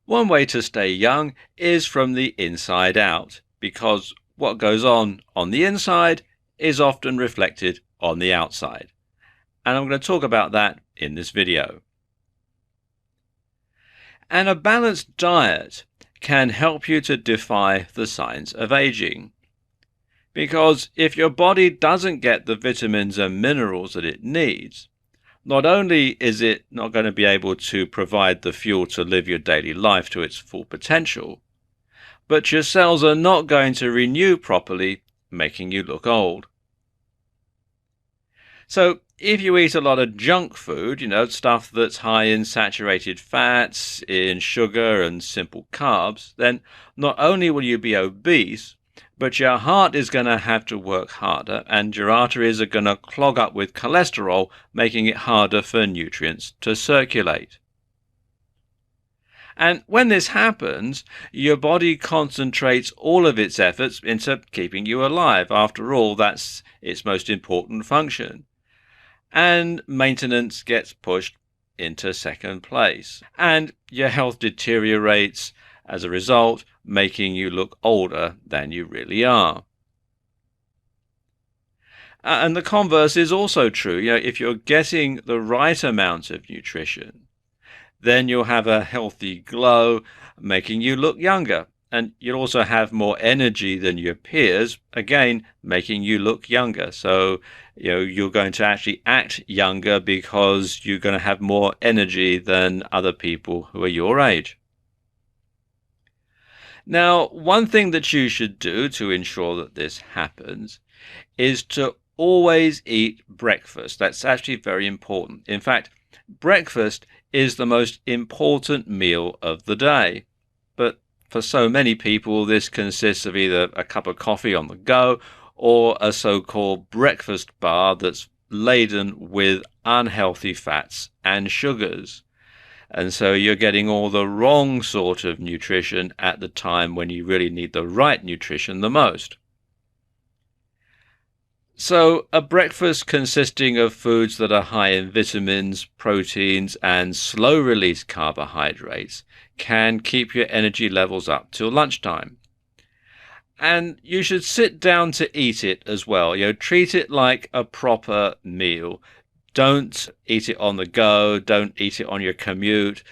One way to stay young is from the inside out, because what goes on the inside is often reflected on the outside. And I'm going to talk about that in this video. And a balanced diet can help you to defy the signs of aging. Because if your body doesn't get the vitamins and minerals that it needs, not only is it not going to be able to provide the fuel to live your daily life to its full potential, but your cells are not going to renew properly, making you look old. So if you eat a lot of junk food, stuff that's high in saturated fats, in sugar and simple carbs, then not only will you be obese, but your heart is going to have to work harder and your arteries are going to clog up with cholesterol, making it harder for nutrients to circulate. And when this happens, your body concentrates all of its efforts into keeping you alive. After all, that's its most important function. And maintenance gets pushed into second place. And your health deteriorates as a result, making you look older than you really are. And the converse is also true. If you're getting the right amount of nutrition, then you'll have a healthy glow, making you look younger. And you'll also have more energy than your peers, again, making you look younger. So, you're going to actually act younger because you're going to have more energy than other people who are your age. Now, one thing that you should do to ensure that this happens is to always eat breakfast. That's actually very important. In fact, breakfast is the most important meal of the day. But for so many people, this consists of either a cup of coffee on the go or a so-called breakfast bar that's laden with unhealthy fats and sugars. And so you're getting all the wrong sort of nutrition at the time when you really need the right nutrition the most. So a breakfast consisting of foods that are high in vitamins, proteins, and slow-release carbohydrates can keep your energy levels up till lunchtime. And you should sit down to eat it as well. Treat it like a proper meal. Don't eat it on the go. Don't eat it on your commute.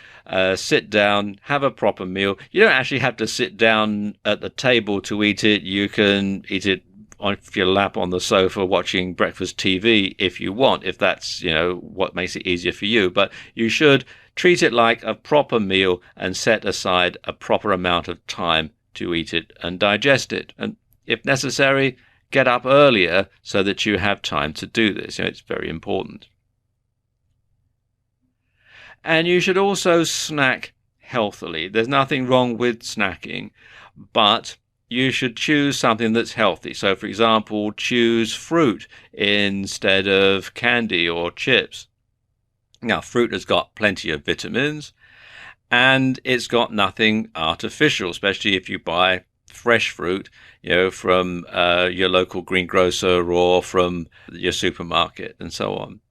Sit down, have a proper meal. You don't actually have to sit down at the table to eat it. You can eat it off your lap on the sofa watching breakfast TV if you want, if that's, what makes it easier for you. But you should treat it like a proper meal and set aside a proper amount of time to eat it and digest it. And if necessary, get up earlier so that you have time to do this. It's very important. And you should also snack healthily. There's nothing wrong with snacking, but you should choose something that's healthy. So, for example, choose fruit instead of candy or chips. Now, fruit has got plenty of vitamins, and it's got nothing artificial, especially if you buy fresh fruit, from your local greengrocer or from your supermarket and so on.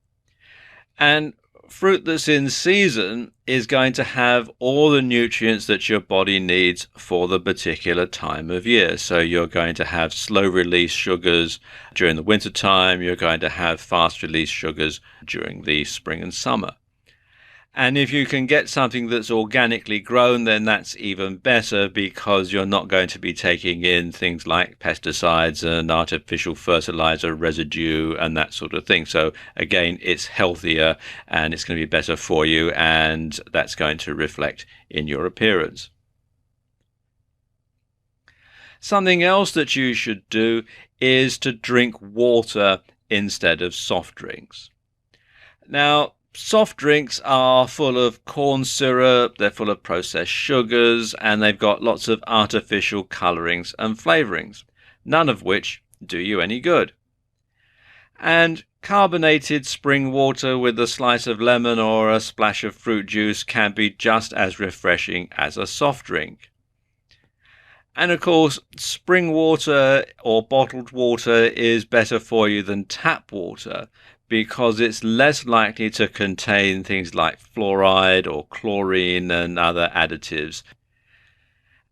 And fruit that's in season is going to have all the nutrients that your body needs for the particular time of year. So you're going to have slow release sugars during the winter time. You're going to have fast release sugars during the spring and summer. And if you can get something that's organically grown, then that's even better because you're not going to be taking in things like pesticides and artificial fertilizer residue and that sort of thing. So again, it's healthier and it's going to be better for you, and that's going to reflect in your appearance. Something else that you should do is to drink water instead of soft drinks. Now, soft drinks are full of corn syrup, they're full of processed sugars, and they've got lots of artificial colorings and flavorings, none of which do you any good. And carbonated spring water with a slice of lemon or a splash of fruit juice can be just as refreshing as a soft drink. And of course, spring water or bottled water is better for you than tap water because it's less likely to contain things like fluoride or chlorine and other additives.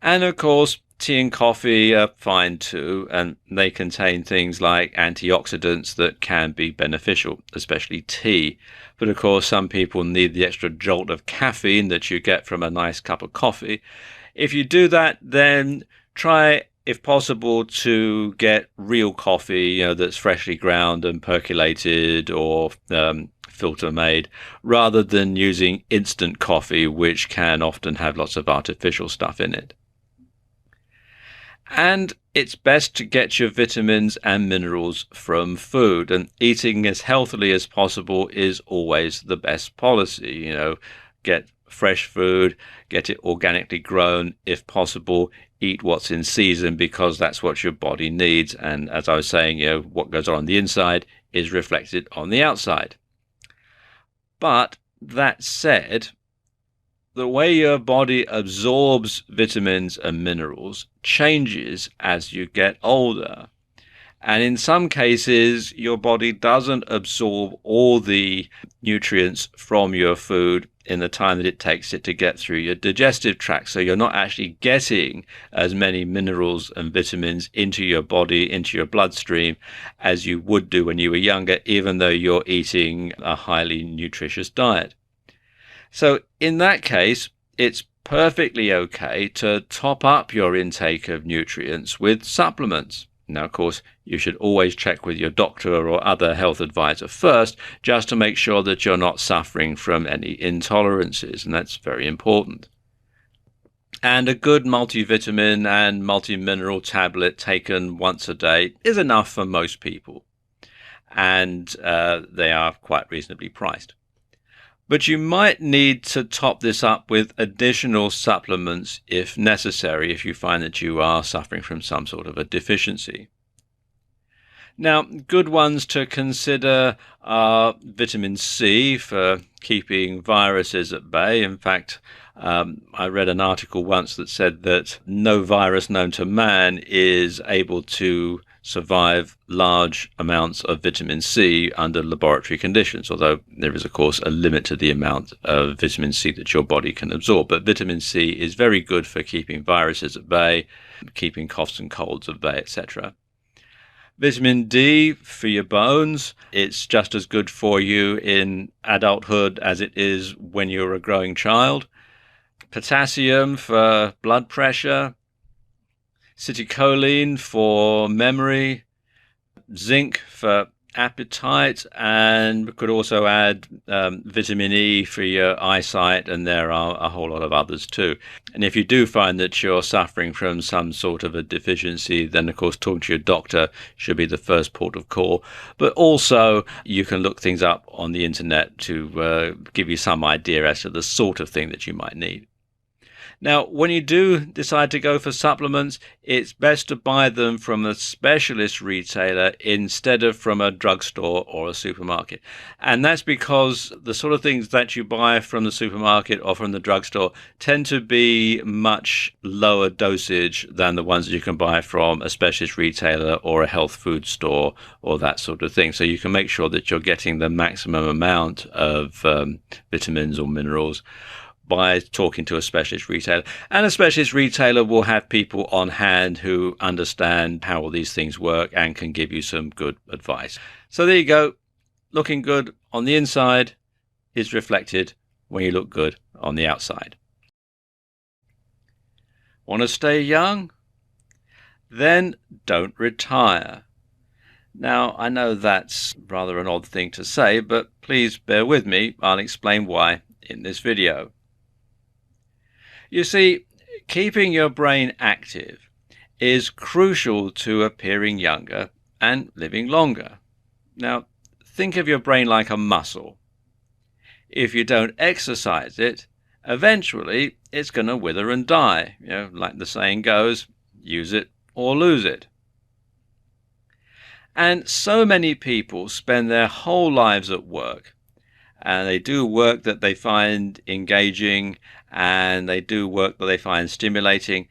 And of course, tea and coffee are fine too, and they contain things like antioxidants that can be beneficial, especially tea. But of course, some people need the extra jolt of caffeine that you get from a nice cup of coffee. If you do that, then try, if possible, to get real coffee, that's freshly ground and percolated or filter made, rather than using instant coffee, which can often have lots of artificial stuff in it. And it's best to get your vitamins and minerals from food, and eating as healthily as possible is always the best policy. Get fresh food, get it organically grown if possible, eat what's in season because that's what your body needs. And as I was saying, what goes on the inside is reflected on the outside. But that said, the way your body absorbs vitamins and minerals changes as you get older. And in some cases, your body doesn't absorb all the nutrients from your food in the time that it takes it to get through your digestive tract. So you're not actually getting as many minerals and vitamins into your body, into your bloodstream, as you would do when you were younger, even though you're eating a highly nutritious diet. So in that case, it's perfectly okay to top up your intake of nutrients with supplements. Now, of course, you should always check with your doctor or other health advisor first, just to make sure that you're not suffering from any intolerances, and that's very important. And a good multivitamin and multimineral tablet taken once a day is enough for most people, and they are quite reasonably priced. But you might need to top this up with additional supplements if necessary, if you find that you are suffering from some sort of a deficiency. Now, good ones to consider are vitamin C for keeping viruses at bay. In fact, I read an article once that said that no virus known to man is able to survive large amounts of vitamin C under laboratory conditions, although there is, of course, a limit to the amount of vitamin C that your body can absorb. But vitamin C is very good for keeping viruses at bay, keeping coughs and colds at bay, etc. Vitamin D for your bones. It's just as good for you in adulthood as it is when you're a growing child. Potassium for blood pressure. Citicoline for memory, zinc for appetite, and we could also add vitamin E for your eyesight, and there are a whole lot of others too. And if you do find that you're suffering from some sort of a deficiency, then of course talking to your doctor should be the first port of call. But also you can look things up on the internet to give you some idea as to the sort of thing that you might need. Now, when you do decide to go for supplements, it's best to buy them from a specialist retailer instead of from a drugstore or a supermarket. And that's because the sort of things that you buy from the supermarket or from the drugstore tend to be much lower dosage than the ones that you can buy from a specialist retailer or a health food store or that sort of thing. So you can make sure that you're getting the maximum amount of vitamins or minerals by talking to a specialist retailer. And a specialist retailer will have people on hand who understand how all these things work and can give you some good advice. So there you go. Looking good on the inside is reflected when you look good on the outside. Want to stay young? Then don't retire. Now, I know that's rather an odd thing to say, but please bear with me. I'll explain why in this video. You see, keeping your brain active is crucial to appearing younger and living longer. Now, think of your brain like a muscle. If you don't exercise it, eventually it's going to wither and die. Like the saying goes, use it or lose it. And so many people spend their whole lives at work, and they do work that they find engaging, and they do work that they find stimulating,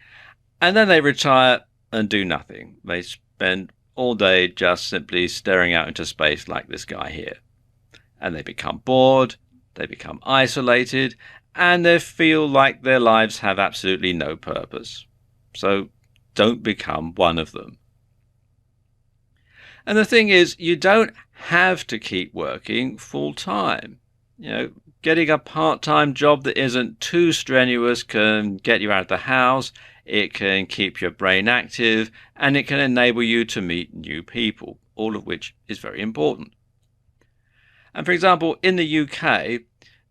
and then they retire and do nothing. They spend all day just simply staring out into space like this guy here. and they become bored, they become isolated, and they feel like their lives have absolutely no purpose. So don't become one of them. And the thing is, you don't have to keep working full time. Getting a part-time job that isn't too strenuous can get you out of the house, it can keep your brain active, and it can enable you to meet new people, all of which is very important. And for example, in the UK,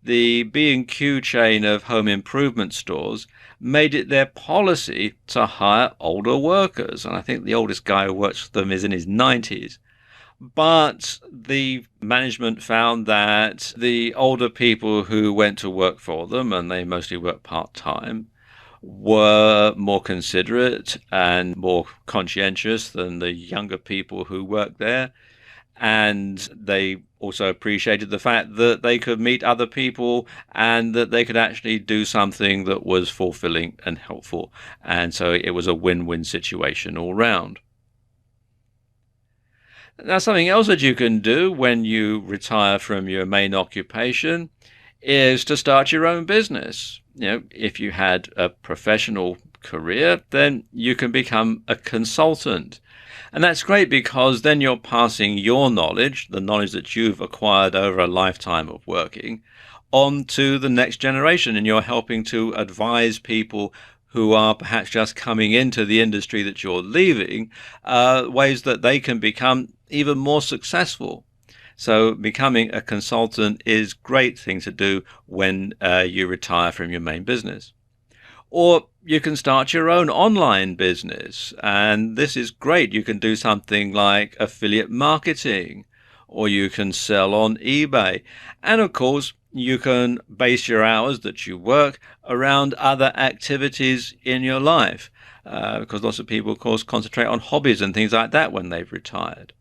the B&Q chain of home improvement stores made it their policy to hire older workers. And I think the oldest guy who works for them is in his 90s. But the management found that the older people who went to work for them, and they mostly work part-time, were more considerate and more conscientious than the younger people who worked there. And they also appreciated the fact that they could meet other people and that they could actually do something that was fulfilling and helpful. And so it was a win-win situation all round. Now, something else that you can do when you retire from your main occupation is to start your own business. If you had a professional career, then you can become a consultant. And that's great because then you're passing your knowledge, the knowledge that you've acquired over a lifetime of working, on to the next generation, and you're helping to advise people who are perhaps just coming into the industry that you're leaving, ways that they can become even more successful. So becoming a consultant is a great thing to do when you retire from your main business. Or you can start your own online business, and this is great. You can do something like affiliate marketing, or you can sell on eBay. And of course, you can base your hours that you work around other activities in your life, because lots of people, of course, concentrate on hobbies and things like that when they've retired.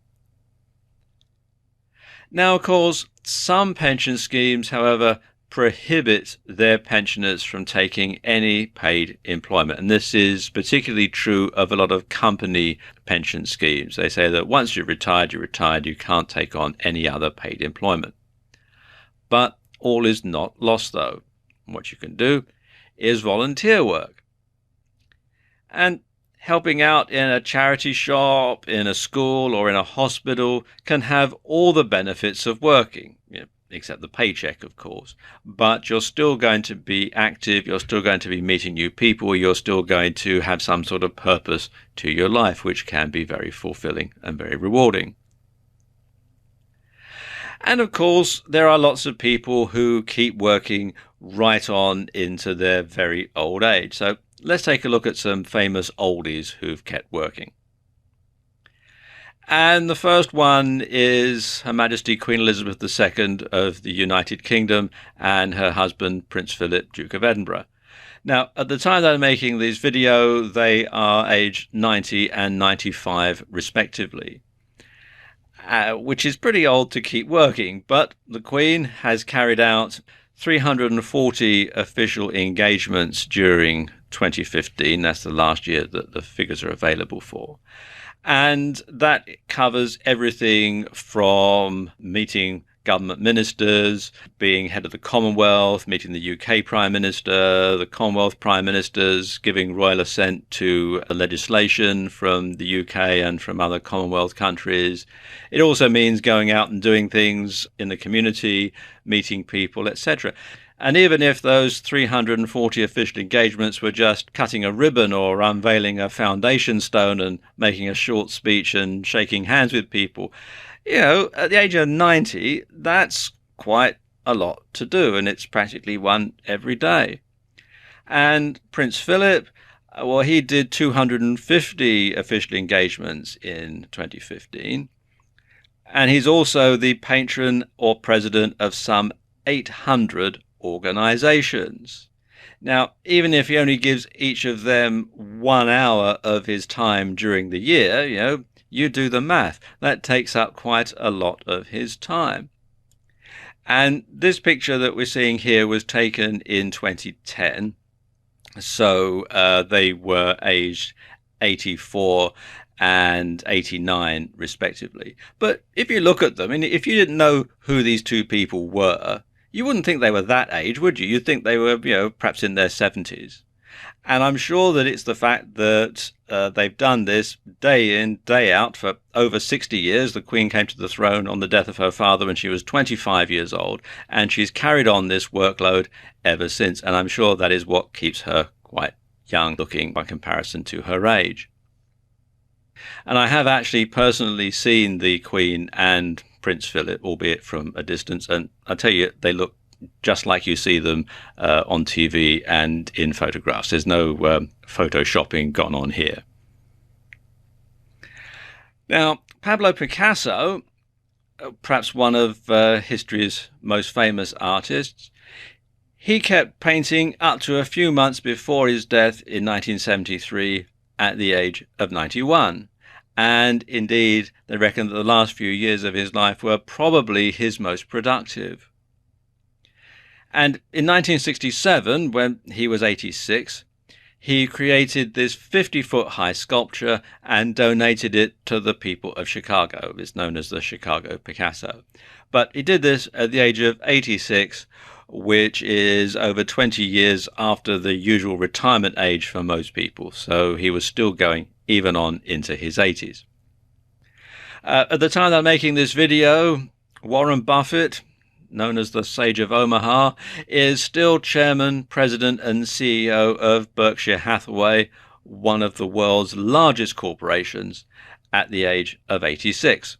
Now, of course, some pension schemes, however, prohibit their pensioners from taking any paid employment. And this is particularly true of a lot of company pension schemes. They say that once you're retired, you can't take on any other paid employment. But all is not lost, though. What you can do is volunteer work. And helping out in a charity shop, in a school, or in a hospital can have all the benefits of working, except the paycheck, of course. But you're still going to be active, you're still going to be meeting new people, you're still going to have some sort of purpose to your life, which can be very fulfilling and very rewarding. And of course, there are lots of people who keep working right on into their very old age. So let's take a look at some famous oldies who've kept working. And the first one is Her Majesty Queen Elizabeth II of the United Kingdom and her husband Prince Philip, Duke of Edinburgh. Now, at the time that I'm making this video, they are aged 90 and 95 respectively, which is pretty old to keep working. But the Queen has carried out 340 official engagements during 2015. That's the last year that the figures are available for. And that covers everything from meeting government ministers, being head of the Commonwealth, meeting the UK Prime Minister, the Commonwealth Prime Ministers, giving royal assent to legislation from the UK and from other Commonwealth countries. It also means going out and doing things in the community, meeting people, etc. And even if those 340 official engagements were just cutting a ribbon or unveiling a foundation stone and making a short speech and shaking hands with people, at the age of 90, that's quite a lot to do, and it's practically one every day. And Prince Philip, well, he did 250 official engagements in 2015, and he's also the patron or president of some 800 organizations. Now, even if he only gives each of them 1 hour of his time during the year, you do the math. That takes up quite a lot of his time. And this picture that we're seeing here was taken in 2010. So they were aged 84 and 89 respectively. But if you look at them, and if you didn't know who these two people were, you wouldn't think they were that age, would you? You'd think they were, perhaps in their 70s. And I'm sure that it's the fact that they've done this day in, day out for over 60 years. The Queen came to the throne on the death of her father when she was 25 years old, and she's carried on this workload ever since. And I'm sure that is what keeps her quite young looking by comparison to her age. And I have actually personally seen the Queen and Prince Philip, albeit from a distance, and I tell you, they look just like you see them on TV and in photographs. There's no photoshopping gone on here. Now, Pablo Picasso, perhaps one of history's most famous artists, he kept painting up to a few months before his death in 1973 at the age of 91. And indeed, they reckon that the last few years of his life were probably his most productive. And in 1967, when he was 86, he created this 50-foot high sculpture and donated it to the people of Chicago. It's known as the Chicago Picasso. But he did this at the age of 86, which is over 20 years after the usual retirement age for most people. So he was still going even on into his 80s. At the time that I'm making this video, Warren Buffett, known as the Sage of Omaha, is still chairman, president, and CEO of Berkshire Hathaway, one of the world's largest corporations, at the age of 86.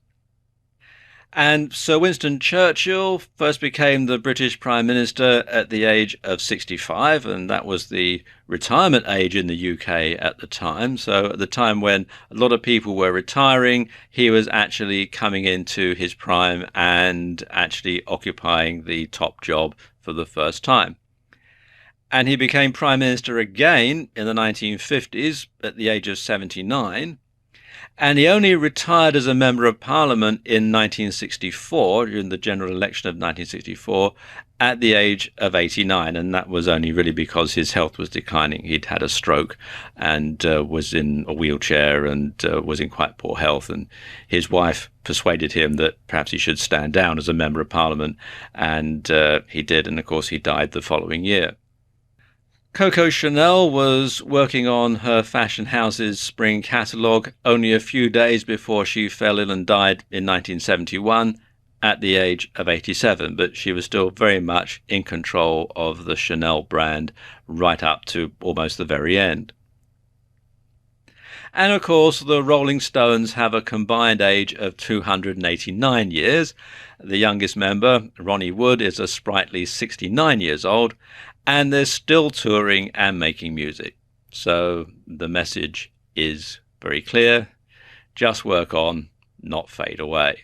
And Sir Winston Churchill first became the British Prime Minister at the age of 65, and that was the retirement age in the UK at the time. So at the time when a lot of people were retiring, he was actually coming into his prime and actually occupying the top job for the first time. And he became Prime Minister again in the 1950s at the age of 79. And he only retired as a Member of Parliament in 1964, during the general election of 1964, at the age of 89. And that was only really because his health was declining. He'd had a stroke and was in a wheelchair and was in quite poor health. And his wife persuaded him that perhaps he should stand down as a Member of Parliament. And he did. And of course, he died the following year. Coco Chanel was working on her fashion house's spring catalogue only a few days before she fell ill and died in 1971 at the age of 87, but she was still very much in control of the Chanel brand right up to almost the very end. And of course, the Rolling Stones have a combined age of 289 years. The youngest member, Ronnie Wood, is a sprightly 69 years old, and they're still touring and making music. So the message is very clear: just work on, not fade away.